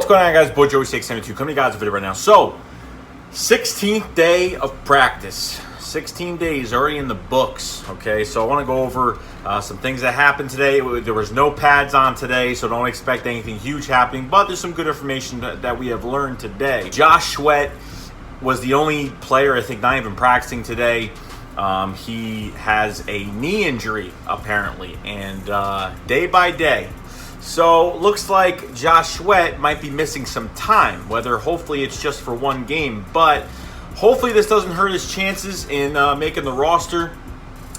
what's going on, guys? Boy Joey 672 coming to you guys with a video right now. So, 16th day of practice. 16 days already in the books, okay? So I want to go over some things that happened today. There was no pads on today, so don't expect anything huge happening, but there's some good information that we have learned today. Josh Sweat was the only player, I think, not even practicing today. He has a knee injury, apparently, and day by day. So, looks like Josh Sweat might be missing some time, hopefully it's just for one game, but hopefully this doesn't hurt his chances in making the roster.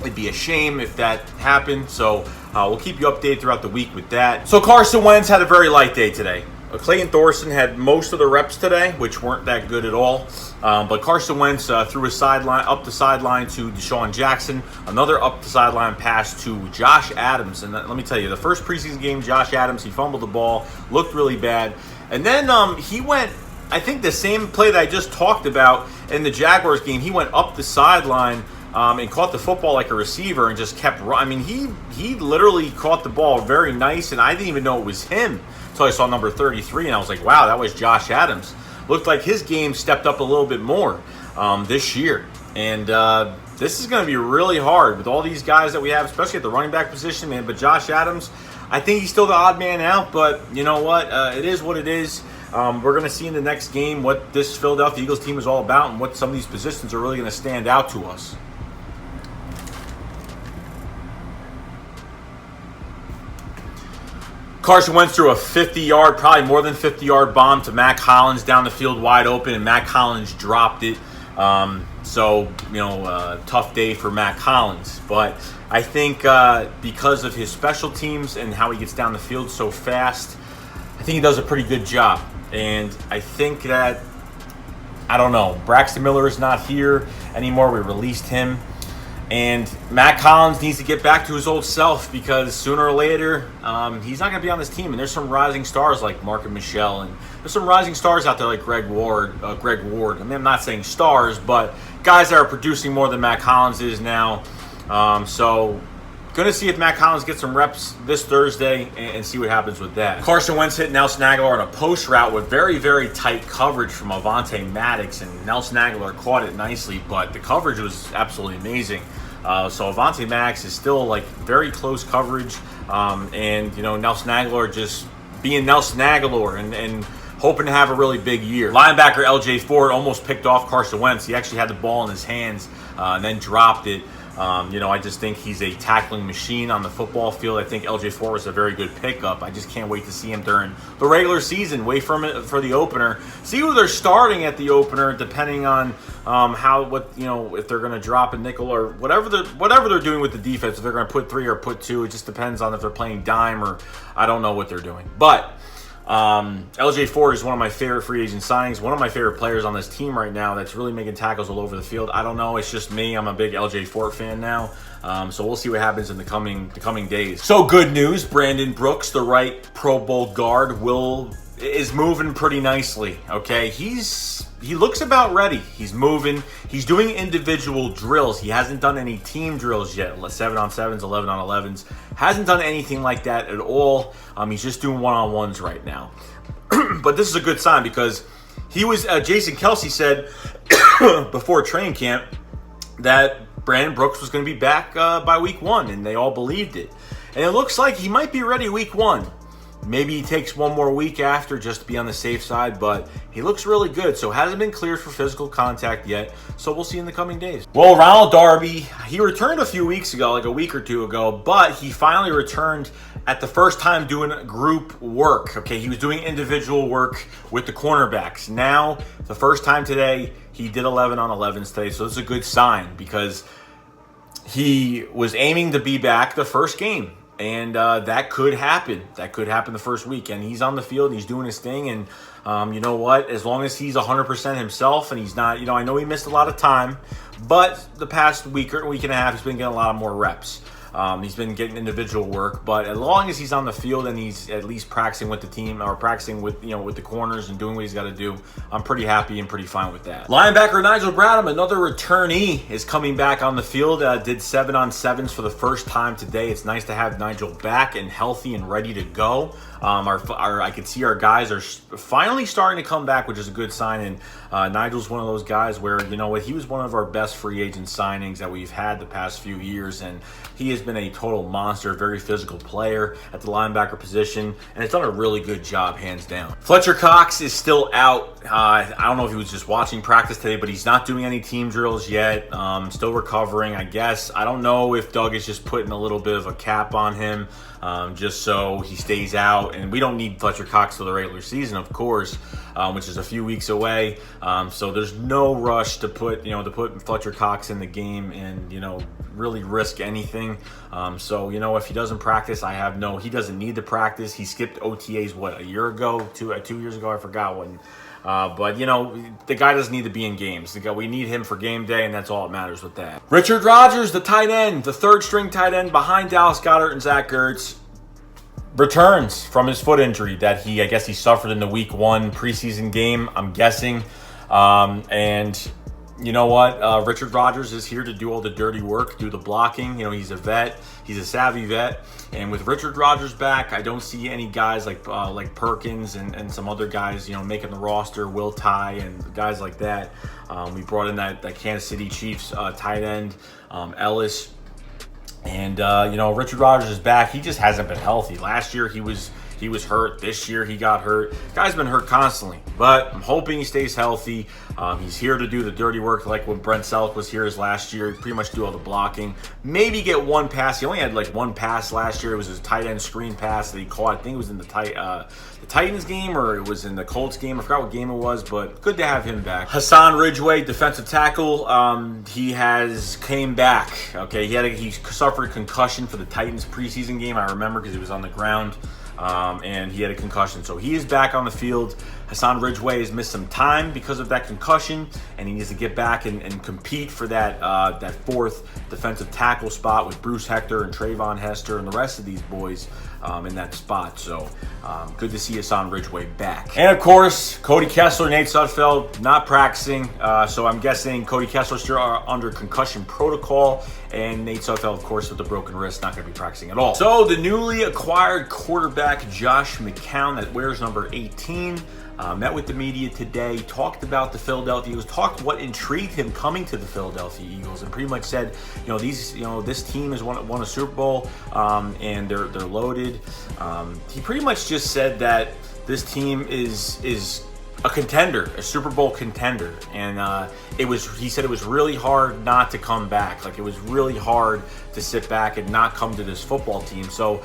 It'd be a shame if that happened, so we'll keep you updated throughout the week with that. So Carson Wentz had a very light day today. Clayton Thorson had most of the reps today, which weren't that good at all. But Carson Wentz threw a sideline up the sideline to Deshaun Jackson, another up the sideline pass to Josh Adams. And let me tell you, the first preseason game, Josh Adams, he fumbled the ball, looked really bad. And then he went, I think the same play that I just talked about in the Jaguars game, he went up the sideline and caught the football like a receiver and just kept running. I mean, he literally caught the ball very nice, and I didn't even know it was him until I saw number 33, and I was like, wow, that was Josh Adams. Looked like his game stepped up a little bit more this year. And this is going to be really hard with all these guys that we have, especially at the running back position, man. But Josh Adams, I think he's still the odd man out, but you know what? It is what it is. We're going to see in the next game what this Philadelphia Eagles team is all about and what some of these positions are really going to stand out to us. Carson Wentz threw a 50-yard, probably more than 50-yard bomb to Matt Collins down the field wide open, and Matt Collins dropped it. Tough day for Matt Collins. But I think because of his special teams and how he gets down the field so fast, I think he does a pretty good job. And I think that, I don't know, Braxton Miller is not here anymore. We released him. And Matt Collins needs to get back to his old self because sooner or later, he's not going to be on this team. And there's some rising stars like Mark and Michelle, and there's some rising stars out there like Greg Ward. I mean, I'm not saying stars, but guys that are producing more than Matt Collins is now. So, going to see if Matt Collins gets some reps this Thursday and see what happens with that. Carson Wentz hit Nelson Aguilar on a post route with very, very tight coverage from Avonte Maddox, and Nelson Aguilar caught it nicely, but the coverage was absolutely amazing. So Avonte Maddox is still like very close coverage, and Nelson Aguilar just being Nelson Aguilar and hoping to have a really big year. Linebacker LJ Ford almost picked off Carson Wentz. He actually had the ball in his hands and then dropped it. I just think he's a tackling machine on the football field. I think LJ Ford was a very good pickup. I just can't wait to see him during the regular season. Wait for him for the opener. See who they're starting at the opener, depending on if they're going to drop a nickel or whatever they're doing with the defense. If they're going to put 3 or put 2, it just depends on if they're playing dime or I don't know what they're doing. But LJ Ford is one of my favorite free agent signings, one of my favorite players on this team right now that's really making tackles all over the field. I don't know, it's just me. I'm a big LJ Ford fan now. So we'll see what happens in the coming days. So good news, Brandon Brooks, the right Pro Bowl guard, is moving pretty nicely. Okay, he looks about ready. He's moving. He's doing individual drills. He hasn't done any team drills yet. 7-on-7s, 11-on-11s. Hasn't done anything like that at all. He's just doing one-on-ones right now. But this is a good sign because Jason Kelsey said before training camp that Brandon Brooks was going to be back by week 1, and they all believed it. And it looks like he might be ready week 1. Maybe he takes one more week after just to be on the safe side, but he looks really good. So hasn't been cleared for physical contact yet. So we'll see in the coming days. Well, Ronald Darby, he returned a few weeks ago, like a week or two ago, but he finally returned at the first time doing group work. Okay, he was doing individual work with the cornerbacks. Now, the first time today, he did 11-on-11s today. So this is a good sign because he was aiming to be back the first game. And that could happen. That could happen the first week. And he's on the field and he's doing his thing. And you know what? As long as he's 100% himself and he's not, I know he missed a lot of time, but the past week or week and a half, he's been getting a lot more reps. He's been getting individual work, but as long as he's on the field and he's at least practicing with the team or practicing with with the corners and doing what he's got to do, I'm pretty happy and pretty fine with that. Linebacker Nigel Bradham, another returnee, is coming back on the field. Did 7-on-7s for the first time today. It's nice to have Nigel back and healthy and ready to go. I can see our guys are finally starting to come back, which is a good sign. And Nigel's one of those guys where, he was one of our best free agent signings that we've had the past few years. And he has been a total monster, very physical player at the linebacker position. And has done a really good job, hands down. Fletcher Cox is still out. I don't know if he was just watching practice today, but he's not doing any team drills yet. Still recovering, I guess. I don't know if Doug is just putting a little bit of a cap on him, just so he stays out. And we don't need Fletcher Cox for the regular season, of course, which is a few weeks away. So there's no rush to put Fletcher Cox in the game and really risk anything. So if he doesn't practice, he doesn't need to practice. He skipped OTAs a year ago, 2 years ago, I forgot when. But the guy doesn't need to be in games. We need him for game day, and that's all that matters with that. Richard Rodgers, the tight end, the third string tight end behind Dallas Goedert and Zach Ertz, returns from his foot injury that I guess he suffered in the week 1 preseason game, I'm guessing. And you know what? Richard Rodgers is here to do all the dirty work, do the blocking. He's a vet. He's a savvy vet. And with Richard Rodgers back, I don't see any guys like Perkins and some other guys, making the roster, Will Tye and guys like that. We brought in that Kansas City Chiefs tight end, Ellis. And, Richard Rodgers is back. He just hasn't been healthy. Last year, he was hurt. This year, he got hurt. Guy's been hurt constantly. But I'm hoping he stays healthy. He's here to do the dirty work like when Brent Selleck was here last year. He pretty much do all the blocking. Maybe get one pass. He only had one pass last year. It was his tight end screen pass that he caught. I think it was in the Titans game or it was in the Colts game. I forgot what game it was, but good to have him back. Hasaan Ridgeway, defensive tackle. He has came back. Okay, he suffered a concussion for the Titans preseason game. I remember because he was on the ground. And he had a concussion. So he is back on the field. Hasaan Ridgeway has missed some time because of that concussion, and he needs to get back and compete for that fourth defensive tackle spot with Bruce Hector and Trayvon Hester and the rest of these boys in that spot. So good to see Hasaan Ridgeway back. And of course, Cody Kessler, Nate Sudfeld not practicing. So I'm guessing Cody Kessler still under concussion protocol, and Nate Sudfeld, of course, with the broken wrist, not going to be practicing at all. So the newly acquired quarterback Josh McCown that wears number 18 met with the media today, talked about the Philadelphia Eagles, talked what intrigued him coming to the Philadelphia Eagles, and pretty much said, this team has won a Super Bowl, and they're loaded. He pretty much just said that this team is a contender, a Super Bowl contender, and he said it was really hard not to come back. Like, it was really hard to sit back and not come to this football team. So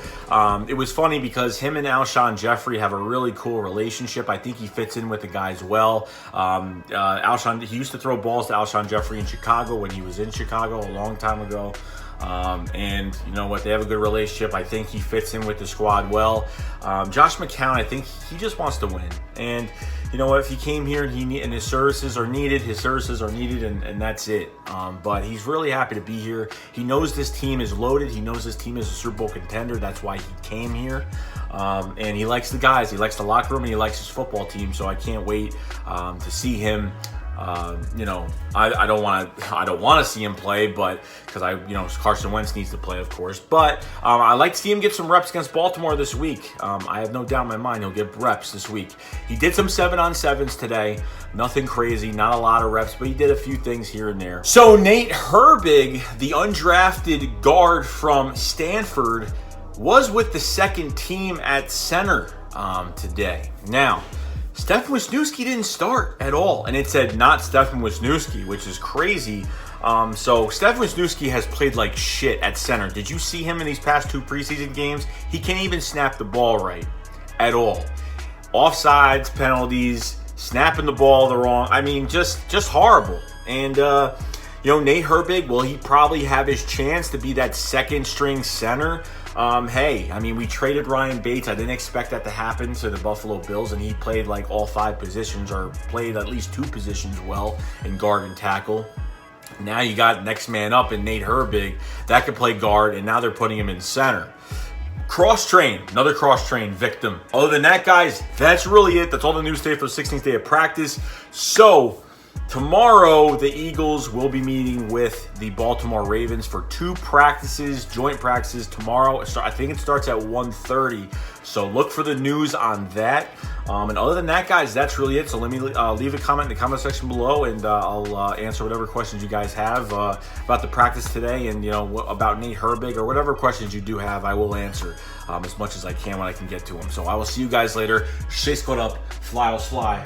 it was funny because him and Alshon Jeffrey have a really cool relationship. I think he fits in with the guys well. Alshon, he used to throw balls to Alshon Jeffrey in Chicago when he was in Chicago a long time ago. And you know what? They have a good relationship. I think he fits in with the squad well. Josh McCown, I think he just wants to win. And you know what? If he came here and his services are needed, and that's it. But he's really happy to be here. He knows this team is loaded. He knows this team is a Super Bowl contender. That's why he came here. And he likes the guys. He likes the locker room, and he likes his football team. So I can't wait to see him. I don't want to see him play, but because Carson Wentz needs to play, of course. But I like to see him get some reps against Baltimore this week. I have no doubt in my mind he'll get reps this week. He did some 7-on-7s today. Nothing crazy, not a lot of reps, but he did a few things here and there. So Nate Herbig, the undrafted guard from Stanford, was with the second team at center today. Now, Stefan Wisniewski didn't start at all, and it said not Stefan Wisniewski, which is crazy. So Stefan Wisniewski has played like shit at center. Did you see him in these past 2 preseason games? He can't even snap the ball right at all. Offsides, penalties, snapping the ball the wrong. I mean, just horrible. And Nate Herbig, will he probably have his chance to be that second string center? We traded Ryan Bates. I didn't expect that to happen to the Buffalo Bills, and he played like all 5 positions, or played at least 2 positions well in guard and tackle. Now you got next man up in Nate Herbig. That could play guard, and now they're putting him in center. Cross-train, another cross-train victim. Other than that, guys, that's really it. That's all the news today for the 16th day of practice. So, tomorrow, the Eagles will be meeting with the Baltimore Ravens for 2 practices, joint practices tomorrow. I think it starts at 1:30. So look for the news on that. And other than that, guys, that's really it. So let me leave a comment in the comment section below, and I'll answer whatever questions you guys have about the practice today, and about Nate Herbig, or whatever questions you do have. I will answer as much as I can when I can get to them. So I will see you guys later. Chase caught up. Fly, fly.